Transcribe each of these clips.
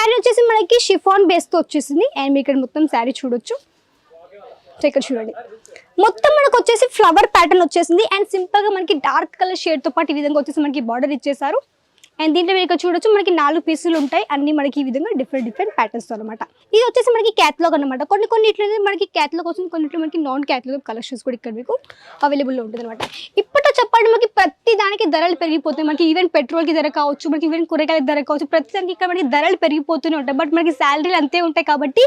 శారీ వచ్చేసి మనకి chiffon base తో వచ్చేసింది అండ్ మీకు ఇక్కడ మొత్తం శారీ చూడొచ్చు. సో ఇక్కడ చూడండి మొత్తం మనకు వచ్చేసి ఫ్లవర్ ప్యాటర్న్ వచ్చేసింది అండ్ సింపుల్ గా మనకి డార్క్ కలర్ షేడ్ తో పాటు ఈ విధంగా వచ్చేసి మనకి బార్డర్ ఇచ్చేసారు. అండ్ దీంట్లో మీరు ఇక్కడ చూడొచ్చు మనకి 4 పీసులు ఉంటాయి, అన్ని మనకి ఈ విధంగా డిఫరెంట్ ప్యాటర్న్స్ అనమాట. ఇది వచ్చేసి మనకి క్యాటలాగ్ అనమాట. కొన్ని ఇట్లా మనకి క్యాటలాగ్ వస్తుంది, కొన్నిట్లో మనకి నాన్ క్యాటలాగ్ కలెక్షన్స్ కూడా ఇక్కడ మీకు అవైలబుల్లో ఉంటుంది అనమాట. ఇప్పట్లో చెప్పండి మనకి ప్రతి దానికి ధరలు పెరిగిపోతాయి. మనకి ఈవెన్ పెట్రోల్కి ధర కావచ్చు, మనకి ఈవెన్ కూరగాయల ధర కావచ్చు, ప్రతి దానికి ఇక్కడ మనకి ధరలు పెరిగిపోతూనే ఉంటాయి. బట్ మనకి శాలరీలు అంతే ఉంటాయి కాబట్టి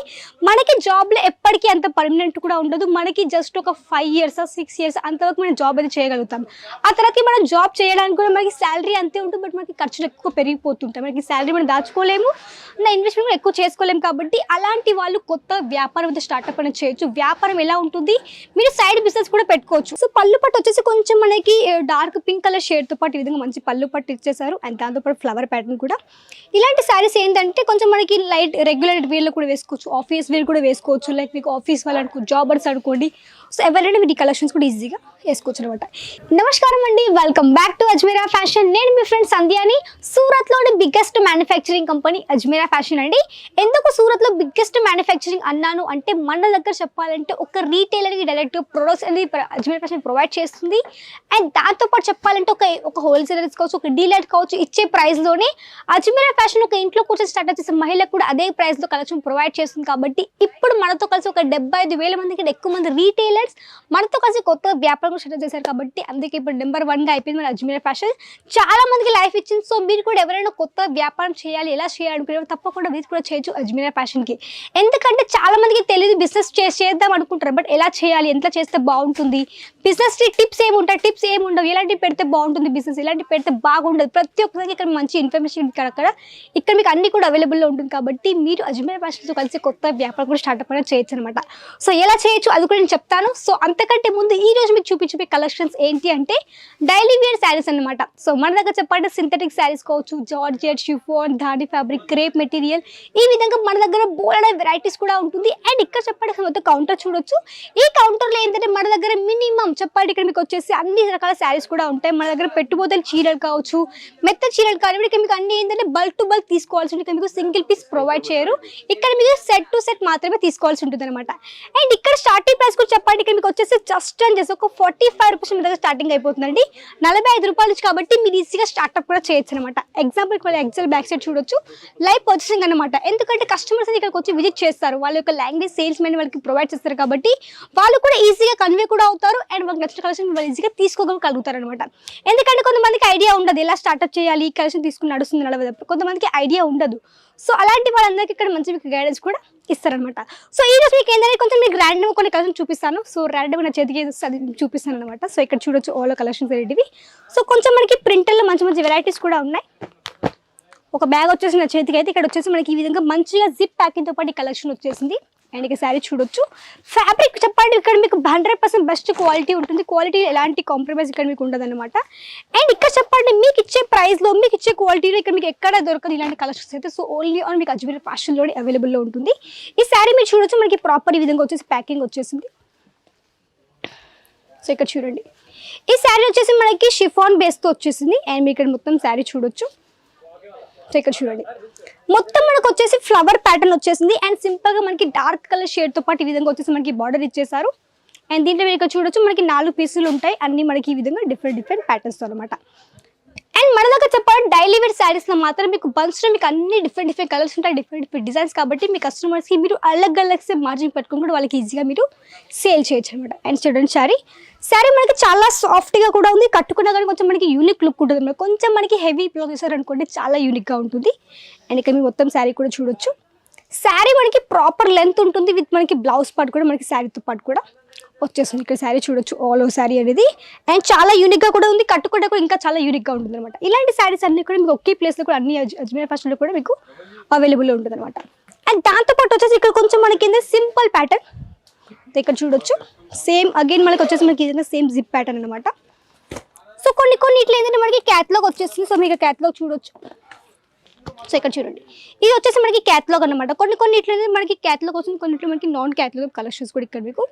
మనకి జాబ్లో ఎప్పటికీ అంత పర్మనెంట్ కూడా ఉండదు. మనకి జస్ట్ ఒక 5 years 6 years అంతవరకు మనం జాబ్ అయితే చేయగలుగుతాం. ఆ తర్వాత మనం జాబ్ చేయడానికి కూడా మనకి శాలరీ అంతే ఉంటుంది, బట్ మనకి ఖర్చులు ఎక్కువ పెరిగిపోతుంటాయి. మనకి శాలరీ మనం దాచుకోలేము, నా ఇన్వెస్ట్మెంట్ కూడా ఎక్కువ చేసుకోలేము. కాబట్టి అలాంటి వాళ్ళు కొత్త వ్యాపారం అయితే స్టార్ట్అప్ అనేది చేయొచ్చు. వ్యాపారం ఎలా ఉంటుంది, మీరు సైడ్ బిజినెస్ కూడా పెట్టుకోవచ్చు. సో పళ్ళు పట్టు వచ్చేసి కొంచెం మనకి డార్క్ పింక్ కలర్ షేడ్ తో పాటు ఈ విధంగా మంచి పళ్ళు పట్టు ఇచ్చేసారు అండ్ దాంతోపాటు ఫ్లవర్ ప్యాటర్న్ కూడా. ఇలాంటి శారీస్ ఏంటంటే కొంచెం మనకి లైట్ రెగ్యులర్ వేర్లో కూడా వేసుకోవచ్చు, ఆఫీస్ వేర్ కూడా వేసుకోవచ్చు. లైక్ మీకు ఆఫీస్ వాళ్ళు అనుకో, జాబర్స్ అనుకోండి, సో ఎవరైనా మీరు ఈ కలెక్షన్స్ కూడా ఈజీగా వేసుకోవచ్చు అనమాట. నమస్కారం అండి, welcome back to Ajmera fashion. నేను మీ ఫ్రెండ్ సంధ్యాని. సూరత్లోని biggest manufacturing company Ajmera fashion అండి. ఎందుకు సూరత్లో బిగ్గెస్ట్ మ్యానుఫ్యాక్చరింగ్ అన్నాను అంటే మన దగ్గర చెప్పాలంటే ఒక రీటైలర్కి డైరెక్ట్ ప్రొడక్ట్స్ అనేది అజ్మీరా ఫ్యాషన్ ప్రొవైడ్ చేస్తుంది. అండ్ దాంతోపాటు చెప్పాలంటే ఒక హోల్సేలర్స్ కావచ్చు, ఒక డీలర్ కావచ్చు, ఇచ్చే ప్రైస్లోనే అజ్మీరా ఫ్యాషన్ ఒక ఇంట్లో కూర్చొని స్టార్ట్ చేసే మహిళలకు కూడా అదే ప్రైస్లో కలెక్షన్ ప్రొవైడ్ చేస్తుంది. కాబట్టి ఇప్పుడు మనతో కలిసి ఒక 75,000 మందికి ఎక్కువ మంది రీటైలర్స్ మనతో కలిసి కొత్త వ్యాపారం స్టార్ట్ చేశారు. కాబట్టి అందుకే ఇప్పుడు నెంబర్ 1గా అయిపోయింది మన అజ్మీరా ఫ్యాషన్. చాలా మందికి లైఫ్ ఇచ్చింది. సో మీరు కూడా ఎవరైనా కొత్త వ్యాపారం చేయాలి, ఎలా చేయాలనుకునే తప్పకుండా మీరు కూడా చేయొచ్చు అజ్మీరా ఫ్యాషన్కి. ఎందుకంటే చాలా మందికి తెలియదు, బిజినెస్ చేద్దాం అనుకుంటారు, బట్ ఎలా చేయాలి, ఎంత చేస్తే బాగుంటుంది, బిజినెస్ టిప్స్ ఏముంటాయి, టిప్స్ ఏముండవు, ఎలాంటివి పెడితే బాగుంటుంది బిజినెస్, ఎలాంటివి పెడితే బాగుండదు, ప్రతి ఒక్కరికి ఇక్కడ మంచి ఇన్ఫర్మేషన్ ఇక్కడ మీకు అన్ని కూడా అవైలబుల్లో ఉంటుంది. కాబట్టి మీరు అజ్మీరా ఫ్యాషన్తో కలిసి కొత్త వ్యాపారం కూడా స్టార్ట్అప్ అనేది చేయొచ్చు అనమాట. సో ఎలా చేయొచ్చు అది కూడా నేను చెప్తాను. సో అంతకంటే ముందు ఈ రోజు మీకు చూపించే కలెక్షన్స్ ఏంటి అంటే డైలీ వేర్ శారీస్ అనమాట. సో మన దగ్గర చెప్పండి సింథటిక్ శారీస్ కావచ్చు, జార్జెట్, షిఫాన్, ధాని ఫ్యాబ్రిక్, క్రేప్ మెటీరియల్, ఈ విధంగా మన దగ్గర బోల్డ్ వెరైటీస్ కూడా ఉంటుంది. అండ్ ఇక్కడ చెప్పండి మొత్తం కౌంటర్ చూడొచ్చు. ఈ కౌంటర్లో ఏంటంటే మన దగ్గర మినిమం చెప్పండి ఇక్కడ మీకు వచ్చేసి అన్ని రకాల శారీస్ కూడా ఉంటాయి. మన దగ్గర పెట్టుబోతల చీరలు కావచ్చు, మెత్త చీరలు కానివ్వండి, ఇక్కడ మీకు అన్ని ఏంటంటే బల్క్ టు బల్క్ తీసుకోవాల్సి ఉంటుంది. ఇక్కడ మీకు సింగిల్ పీస్ ప్రొవైడ్ చేయరు, ఇక్కడ మీకు సెట్ టు సెట్ మాత్రమే తీసుకోవాల్సి ఉంటుంది అనమాట. అండ్ ఇక్కడ స్టార్టింగ్ ప్రైస్ కూడా చెప్పండి ఇక్కడ మీకు వచ్చేసి జస్ట్ అండ్ జస్ట్ ఒక 45 రూపీస్ మీ దగ్గర స్టార్టింగ్ అయిపోతుందండి. 45 రూపాయలు నుంచి కాబట్టి మీరు ఈజీగా స్టార్ట్అప్ కూడా చేయొచ్చు అనమాట. ఎగ్జాంపుల్ ఎక్సెల్ బ్యాక్ సైడ్ చూడొచ్చు, లైవ్ పర్చేసింగ్ అనమాట. ఎందుకంటే కస్టమర్స్ ఇక్కడికి వచ్చి విజిట్ చేస్తారు, వాళ్ళ యొక్క లాంగ్వేజ్ సేల్స్ మెన్ వాళ్ళకి ప్రొవైడ్ చేస్తారు. కాబట్టి వాళ్ళు కూడా ఈజీగా కన్వే కూడా అవుతారు అండ్ వాళ్ళకి నచ్చిన కలెక్షన్ వాళ్ళు ఈజీగా తీసుకోగలుగుతారు అనమాట. ఎందుకంటే కొంతమందికి ఐడియా ఉండదు ఎలా స్టార్ట్అప్ చేయాలి, ఈ కలెక్షన్ తీసుకుని నడుస్తుంది నడవదు, కొంతమందికి ఐడియా ఉండదు. సో అలాంటి వాళ్ళందరికీ ఇక్కడ మంచి మీకు గైడెన్స్ కూడా ఇస్తారనమాట. సో ఈ రోజు మీకు ఏంటంటే కొంచెం మీకు ర్యాండమ్ కొన్ని కలెక్షన్ చూపిస్తాను. సో ర్యాండమ్ నా చేతికి అది చూపిస్తాను అనమాట. సో ఇక్కడ చూడొచ్చు ఓలో కలెక్షన్స్ అనేటివి. సో కొంచెం మనకి ప్రింటర్లో మంచి వెరైటీస్ కూడా ఉన్నాయి. ఒక బ్యాగ్ వచ్చేసి నా చేతికి అయితే ఇక్కడ వచ్చేసి మనకి ఈ విధంగా మంచిగా జిప్ ప్యాకింగ్తో పాటు ఈ కలెక్షన్ వచ్చేసింది. అండ్ ఇక శారీ చూడొచ్చు. ఫ్యాబ్రిక్ చెప్పండి ఇక్కడ మీకు 100% బెస్ట్ క్వాలిటీ ఉంటుంది. క్వాలిటీ ఎలాంటి కాంప్రమైజ్ ఇక్కడ మీకు ఉండదు అనమాట. అండ్ ఇక్కడ చెప్పండి మీకు ఇచ్చే ప్రైస్లో, మీకు ఇచ్చే క్వాలిటీలో ఇక్కడ మీకు ఎక్కడ దొరకదు ఇలాంటి కలెక్షన్స్ అయితే. సో ఓన్లీ ఆన్ మీకు అజ్మీరా ఫ్యాషన్లోనే అవైలబుల్లో ఉంటుంది. ఈ శారీ మీరు చూడొచ్చు మనకి ప్రాపర్ ఈ విధంగా వచ్చేసి ప్యాకింగ్ వచ్చేసింది. సో ఇక్కడ చూడండి ఈ శారీ వచ్చేసి మనకి షిఫాన్ బేస్తో వచ్చేసింది. అండ్ మీరు ఇక్కడ మొత్తం శారీ చూడొచ్చు. సో ఇక్కడ చూడండి మొత్తం మనకు వచ్చేసి ఫ్లవర్ ప్యాటర్న్ వచ్చేసింది అండ్ సింపుల్గా మనకి డార్క్ కలర్ షేడ్తో పాటు ఈ విధంగా వచ్చేసి మనకి బార్డర్ ఇచ్చేసారు. అండ్ దీంట్లో మీరు ఇక్కడ చూడొచ్చు మనకి 4 పీసులు ఉంటాయి, అన్ని మనకి ఈ విధంగా డిఫరెంట్ ప్యాటర్న్స్ అనమాట. అండ్ మన దగ్గర చెప్పండి డైలీ వేర్ శారీస్లో మాత్రం మీకు బంచ్లో మీకు అన్ని డిఫరెంట్ కలర్స్ ఉంటాయి, డిఫరెంట్ డిజైన్స్. కాబట్టి మీ కస్టమర్స్కి మీరు అలగ్ మార్జిన్ పెట్టుకుని కూడా వాళ్ళకి ఈజీగా మీరు సేల్ చేయొచ్చు అనమాట. అండ్ చూడండి శారీ మనకి చాలా సాఫ్ట్గా కూడా ఉంది, కట్టుకున్నా కానీ కొంచెం మనకి యూనిక్ లుక్ ఉంటుంది అనమాట. కొంచెం మనకి హెవీ బ్లౌజ్ చేశారనుకోండి చాలా యూనిక్గా ఉంటుంది. అండ్ ఇక్కడ మీరు మొత్తం శారీ కూడా చూడొచ్చు. శారీ మనకి ప్రాపర్ లెంత్ ఉంటుంది విత్ మనకి బ్లౌజ్ పార్ట్ కూడా మనకి శారీతో పాటు కూడా వచ్చేస్తుంది. ఇక్కడ శారీ చూడొచ్చు ఆల్ ఓవర్ శారీ అనేది. అండ్ చాలా యూనిక్గా కూడా ఉంది, కట్టుకుంటే కూడా ఇంకా చాలా యూనిక్గా ఉంటుంది అనమాట. ఇలాంటి శారీస్ అన్ని కూడా మీకు ఒకే ప్లేస్లో కూడా అన్ని అజ్మీరా ఫ్యాషన్లో కూడా మీకు అవైలబుల్లో ఉంటుంది అనమాట. అండ్ దాంతోపాటు వచ్చేసి ఇక్కడ కొంచెం మనకి సింపుల్ ప్యాటర్న్ ఇక్కడ చూడొచ్చు. సేమ్ అగైన్ మనకి వచ్చేసి మనకి సేమ్ జిప్ ప్యాటర్న్ అనమాట. సో కొన్ని ఇట్లా ఏంటంటే మనకి క్యాటలాగ్ వచ్చేస్తుంది. సో మీకు క్యాటలాగ్ చూడొచ్చు. సో ఇక్కడ చూడండి, ఇది వచ్చేసి మనకి క్యాట్లాగ్ అనమాట. కొన్ని ఇట్లా మనకి క్యాట్లాగ్ వస్తుంది, కొన్నిట్లో మనకి నాన్ క్యాట్లాగ్ కలెక్షన్స్ కూడా ఇక్కడ మీకు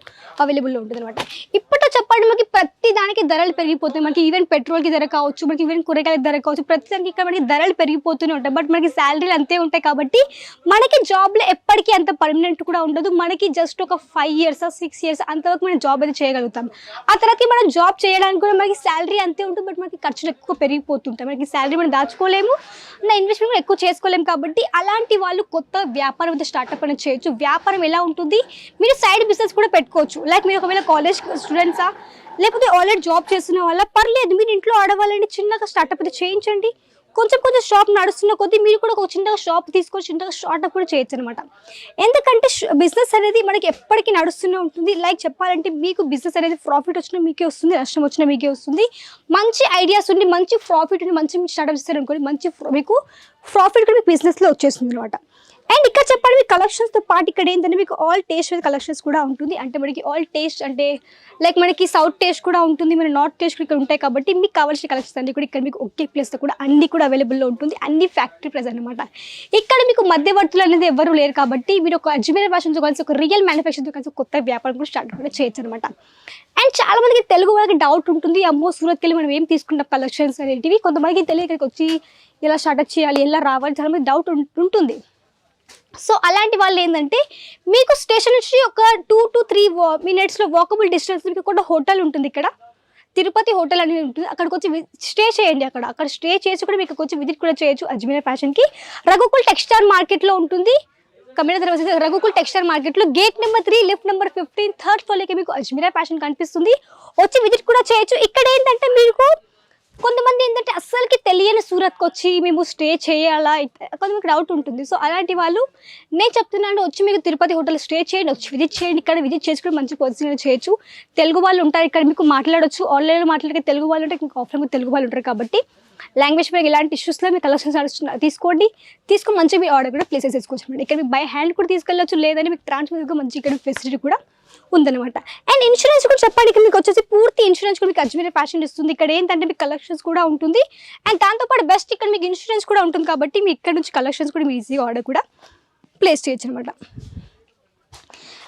అవైలబుల్లో ఉంటుంది అనమాట. ఇప్పట్లో చెప్పండి మనకి ప్రతి దానికి ధరలు పెరిగిపోతాయి. మనకి ఈవెన్ పెట్రోల్కి ధర కావచ్చు, మనకి ఈవెన్ కూరగాయలకి ధర కావచ్చు, ప్రతి దానికి ఇక్కడ మనకి ధరలు పెరిగిపోతూనే ఉంటాయి. బట్ మనకి శాలరీలు అంతే ఉంటాయి కాబట్టి మనకి జాబ్లో ఎప్పటికీ అంత పర్మనెంట్ కూడా ఉండదు. మనకి జస్ట్ ఒక 5 years 6 years అంతవరకు మనం జాబ్ అయితే చేయగలుగుతాం. ఆ తర్వాత మనం జాబ్ చేయడానికి కూడా మనకి శాలరీ అంతే ఉంటుంది. బట్ మనకి ఖర్చులు ఎక్కువ పెరిగిపోతుంటాయి. మనకి శాలరీ మనం దాచుకోలేము, నా ఇన్వెస్ట్మెంట్ కూడా ఎక్కువ చేసుకోలేము. కాబట్టి అలాంటి వాళ్ళు కొత్త వ్యాపారం అయితే స్టార్ట్అప్ అనేది చేయొచ్చు. వ్యాపారం ఎలా ఉంటుంది, మీరు సైడ్ బిజినెస్ కూడా పెట్టుకోవచ్చు. లైక్ మీరు ఒకవేళ కాలేజ్ స్టూడెంట్సా లేకపోతే ఆల్రెడీ జాబ్ చేస్తున్న వాళ్ళ పర్లేదు, మీరు ఇంట్లో ఆడవాళ్ళని చిన్నగా స్టార్ట్అప్ అయితే చేయించండి. కొంచెం షాప్ నడుస్తున్న కొద్దీ మీరు కూడా ఒక చిన్నగా షాప్ తీసుకొని చిన్నగా స్టార్ట్అప్ కూడా చేయొచ్చు అనమాట. ఎందుకంటే బిజినెస్ అనేది మనకి ఎప్పటికీ నడుస్తూనే ఉంటుంది. లైక్ చెప్పాలంటే మీకు బిజినెస్ అనేది ప్రాఫిట్ వచ్చినా మీకే వస్తుంది, నష్టం వచ్చినా మీకే వస్తుంది. మంచి ఐడియాస్ ఉండి మంచి ప్రాఫిట్ ఉండి మంచి స్టార్ట్అప్ చేస్తారనుకోండి, మంచి మీకు ప్రాఫిట్ కూడా మీకు బిజినెస్లో వచ్చేస్తుంది అనమాట. అండ్ ఇక్కడ చెప్పండి మీ కలెక్షన్స్తో పాటు ఇక్కడ ఏంటంటే మీకు ఆల్ టేస్ట్ విత్ కలెక్షన్స్ కూడా ఉంటుంది. అంటే మనకి ఆల్ టేస్ట్ అంటే లైక్ మనకి సౌత్ టేస్ట్ కూడా ఉంటుంది, మన నార్త్ టేస్ట్ కూడా ఇక్కడ ఉంటాయి. కాబట్టి మీకు కావాల్సిన కలెక్షన్స్ అన్ని కూడా ఇక్కడ మీకు ఒకే ప్లేస్లో కూడా అన్ని కూడా అవైలబుల్లో ఉంటుంది. అన్ని ఫ్యాక్టరీ ప్రైస్ అనమాట. ఇక్కడ మీకు మధ్యవర్తులు అనేది ఎవరు లేరు కాబట్టి మీరు ఒక అజ్మీర్ ఫ్యాషన్తో కలిసి ఒక రియల్ మ్యానుఫ్యాక్చర్తో కలిసి కొత్త వ్యాపారం కూడా స్టార్ట్ కూడా చేయొచ్చు అనమాట. అండ్ చాలా మందికి తెలుగు వాళ్ళకి డౌట్ ఉంటుంది, అమ్మో సూరత్కి వెళ్ళి మనం ఏం తీసుకుంటాం కలెక్షన్స్ అనేటివి. కొంతమందికి తెలియక ఇక్కడికి వచ్చి ఇలా స్టార్ట్అప్ చేయాలి, ఎలా రావాలి, చాలా మంది డౌట్ ఉంటుంది. సో అలాంటి వాళ్ళు ఏంటంటే మీకు స్టేషన్ నుంచి ఒక 2 to 3 minutes వాకబుల్ డిస్టెన్స్ మీకు కూడా హోటల్ ఉంటుంది. ఇక్కడ తిరుపతి హోటల్ అనేది ఉంటుంది. అక్కడికి వచ్చి స్టే చేయండి. అక్కడ స్టే చేసి కూడా మీకు వచ్చి విజిట్ కూడా చేయొచ్చు. అజ్మీర్ ఫ్యాషన్కి రఘుకుల్ టెక్స్టైల్ మార్కెట్లో ఉంటుంది. కమినా తర్వాత రఘుకుల్ టెక్స్టైల్ మార్కెట్లో gate number 3 lift number 15 third ఫ్లోర్కి మీకు అజ్మీర్ ఫ్యాషన్ కనిపిస్తుంది. వచ్చి విజిట్ కూడా చేయొచ్చు. ఇక్కడ ఏంటంటే మీకు కొంతమంది ఏంటంటే అస్సలకి తెలియని సూరత్కి వచ్చి మేము స్టే చేయాలా కొంతమందికి డౌట్ ఉంటుంది. సో అలాంటి వాళ్ళు నేను చెప్తున్నాను, వచ్చి మీకు తిరుపతి హోటల్ స్టే చేయండి, వచ్చి విజిట్ చేయండి. ఇక్కడ విజిట్ చేసి కూడా మంచి పొజిషన్ చేయొచ్చు. తెలుగు వాళ్ళు ఉంటారు ఇక్కడ, మీకు మాట్లాడవచ్చు. ఆన్లైన్లో మాట్లాడితే తెలుగు వాళ్ళు ఉంటారు, మీకు ఆఫ్లైన్ తెలుగు వాళ్ళు ఉంటారు. కాబట్టి లాంగ్వేజ్ మీద ఇలాంటి ఇష్యూస్లో మీ కలెక్షన్స్ తీసుకొని మంచిగా మీ ఆర్డర్ కూడా ప్లేసెస్ చేసుకోవచ్చు అనమాట. ఇక్కడ మీకు బై హ్యాండ్ కూడా తీసుకెళ్ళచ్చు, లేదని మీకు ట్రాన్స్ఫర్ మంచి ఇక్కడ ఫెసిలిటీ కూడా ఉందన్నమాట. అండ్ ఇన్సూరెన్స్ కూడా చెప్పండి, ఇక్కడ మీకు వచ్చేసి పూర్తి ఇన్సూరెన్స్ కూడా మీకు అజ్మీర్ ఫ్యాషన్ ఇస్తుంది. ఇక్కడ ఏంటంటే మీకు కలెక్షన్స్ కూడా ఉంటుంది. అండ్ దాంతోపాటు బెస్ట్ ఇక్కడ మీకు ఇన్సూరెన్స్ కూడా ఉంటుంది. కాబట్టి మీ ఇక్కడ నుంచి కలెక్షన్స్ కూడా మీ ఈజీగా ఆర్డర్ కూడా ప్లేస్ చేయొచ్చు అనమాట.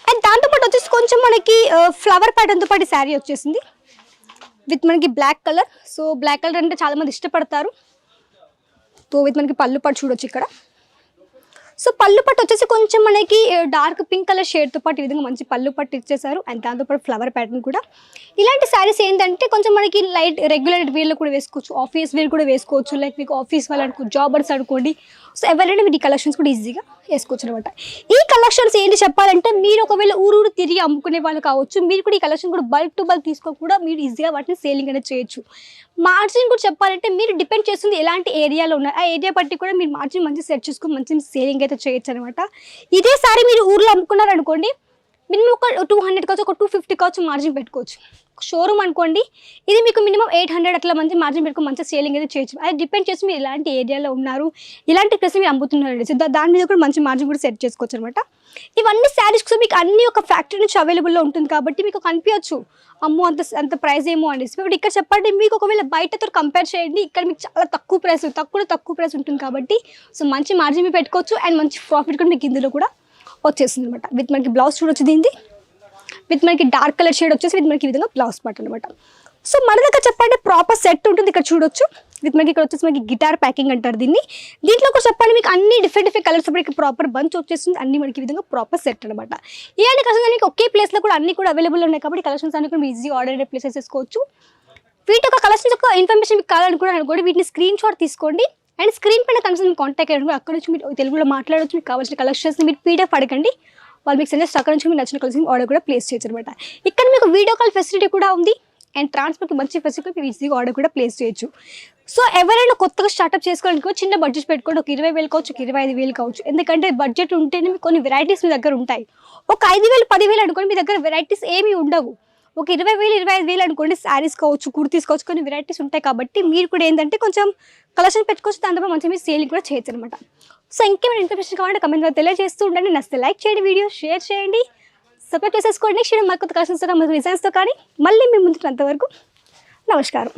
అండ్ దాంతోపాటు వచ్చేసి కొంచెం మనకి ఫ్లవర్ ప్యాటర్న్తో పాటు శారీ వచ్చేసింది విత్ మనకి black colour. So black colour అంటే చాలామంది ఇష్టపడతారు. సో విత్ మనకి పళ్ళు పట్టు చూడొచ్చు ఇక్కడ. సో పళ్ళు పట్టు వచ్చేసి కొంచెం మనకి డార్క్ పింక్ కలర్ షేడ్తో పాటు ఈ విధంగా మంచి పళ్ళు పట్టు ఇచ్చేసారు. అండ్ దాంతోపాటు ఫ్లవర్ ప్యాటర్న్ కూడా. ఇలాంటి శారీస్ ఏంటంటే కొంచెం మనకి లైట్ రెగ్యులర్ వేర్లో కూడా వేసుకోవచ్చు, ఆఫీస్ వేర్ కూడా వేసుకోవచ్చు. లైక్ మీకు ఆఫీస్ వాళ్ళు అనుకో, జాబర్స్ అనుకోండి. సో ఎవరైనా మీరు ఈ కలెక్షన్స్ కూడా ఈజీగా వేసుకోవచ్చు అనమాట. ఈ కలెక్షన్స్ ఏంటి చెప్పాలంటే మీరు ఒకవేళ ఊరు తిరిగి అమ్ముకునే వాళ్ళు కావచ్చు, మీరు కూడా ఈ కలెక్షన్ కూడా బల్క్ టు బల్క్ తీసుకో కూడా మీరు ఈజీగా వాటిని సేలింగ్ అనేది చేయొచ్చు. మార్జిన్ కూడా చెప్పాలంటే మీరు డిపెండ్ చేస్తుంది ఎలాంటి ఏరియాలో ఉన్నారు, ఆ ఏరియా బట్టి కూడా మీరు మార్జిన్ మంచి సెట్ చేసుకొని మంచి సేలింగ్ అయితే చేయొచ్చు అనమాట. ఇదే సారీ మీరు ఊర్లో అమ్ముకున్నారనుకోండి, మినిమం ఒక 200 కావచ్చు, ఒక 250 కావచ్చు మార్జిన్ పెట్టుకోవచ్చు. షోరూమ్ అనుకోండి, ఇది మీకు మినిమం 800 అట్లా మంచి మార్జిన్ పెట్టుకుని మంచి సేలింగ్ అయితే చేయొచ్చు. అది డిపెండ్ చేసి మీరు ఎలాంటి ఏరియాలో ఉన్నారు, ఇలాంటి ప్లేస్ మీరు అమ్ముతున్నారు, దాని మీద కూడా మంచి మార్జిన్ కూడా సెట్ చేసుకోవచ్చు అనమాట. ఇవన్నీ శారీస్ మీకు అన్ని ఒక ఫ్యాక్టరీ నుంచి అవైలబుల్లో ఉంటుంది. కాబట్టి మీకు కనిపించచ్చు అమ్మో అంత ప్రైస్ ఏమో అనేసి. ఇప్పుడు ఇక్కడ చెప్పండి, మీకు ఒకవేళ బయటతో కంపేర్ చేయండి, ఇక్కడ మీకు చాలా తక్కువ ప్రైస్ ఉంటుంది. కాబట్టి సో మంచి మార్జిన్ మీరు పెట్టుకోవచ్చు. అండ్ మంచి ప్రాఫిట్ కూడా మీకు ఇందులో కూడా వచ్చేస్తుంది అనమాట. విత్ మనకి బ్లౌజ్ చూడొచ్చు, దీనిది విత్ మనకి డార్క్ కలర్ షేడ్ వచ్చేసి విత్ మనకి ఈ విధంగా బ్లౌజ్ పార్ట్ అనమాట. సో మన దగ్గర చెప్పండి ప్రాపర్ సెట్ ఉంటుంది. ఇక్కడ చూడొచ్చు విత్ మనకి ఇక్కడ వచ్చేసి మనకి గిటార్ ప్యాకింగ్ అంటారు దీన్ని. దీంట్లో కూడా చెప్పండి మీకు అన్ని డిఫరెంట్ కలర్స్ మనకి ప్రాపర్ బంచ్ వచ్చేస్తుంది. అన్ని మనకి ఈ విధంగా ప్రాపర్ సెట్ అనమాట. ఇలాంటి కలెక్షన్స్ మీకు ఒకే ప్లేస్లో కూడా అన్ని కూడా అవైలబుల్ ఉన్నాయి. కాబట్టి కలెక్షన్స్ అన్ని కూడా ఈజీగా ఆర్డర్ అయ్యే ప్లేసెస్ చేసుకోవచ్చు. వీటి యొక్క కలెక్షన్స్ యొక్క ఇన్ఫర్మేషన్ మీకు కావాలనుకోండి, వీటిని స్క్రీన్ షాట్ తీసుకోండి. అండ్ స్క్రీన్ పైన కన్సల్ట్ కాంటాక్ట్ అయ్యండి. అక్కడ నుంచి మీరు తెలుగులో మాట్లాడవచ్చు. మీకు కావాల్సిన కలెక్షన్స్ మీరు పీడిఎఫ్ అడగండి, వాళ్ళు మీకు సెండ్ చేసి అక్కడ నుంచి మీరు నచ్చిన కలెక్షన్ ఆర్డర్ కూడా ప్లేస్ చేయొచ్చు అనమాట. ఇక్కడ మీకు వీడియో కాల్ ఫెసిలిటీ కూడా ఉంది. అండ్ ట్రాన్స్పోర్ట్కి మంచి ఫెసిలిటీ మీరు ఈజీగా ఆర్డర్ కూడా ప్లేస్ చేయొచ్చు. సో ఎవరైనా కొత్తగా స్టార్ట్అప్ చేసుకోవడానికి చిన్న బడ్జెట్ పెట్టుకోండి. ఒక 20,000 కావచ్చు, 25,000 కావచ్చు. ఎందుకంటే బడ్జెట్ ఉంటేనే మీకు కొన్ని వెరైటీస్ మీ దగ్గర ఉంటాయి. ఒక 5,000, 10,000 అనుకోండి, మీ దగ్గర వెరైటీస్ ఏమీ ఉండవు. ఒక 20,000, 25,000 అనుకోండి, శారీస్ కావచ్చు, కుర్తీస్ కావచ్చు, కొన్ని వెరైటీస్ ఉంటాయి. కాబట్టి మీరు కూడా ఏంటంటే కొంచెం కలెక్షన్ పెట్టుకోవచ్చు. దాంతో మంచిగా మీరు సేలింగ్ కూడా చేయొచ్చు అనమాట. సో ఇంకేమైనా ఇన్ఫర్మేషన్ కావాలంటే కమెంట్ తెలియజేస్తూ ఉండండి. నచ్చితే లైక్ చేయండి, వీడియో షేర్ చేయండి, సబ్స్క్రైబ్ చేసేసుకోండి. నెక్స్ట్ మరి కొత్త కలెక్షన్స్తో, మరి డిజైన్స్తో కానీ మళ్ళీ మీ ముందుకు అంతవరకు నమస్కారం.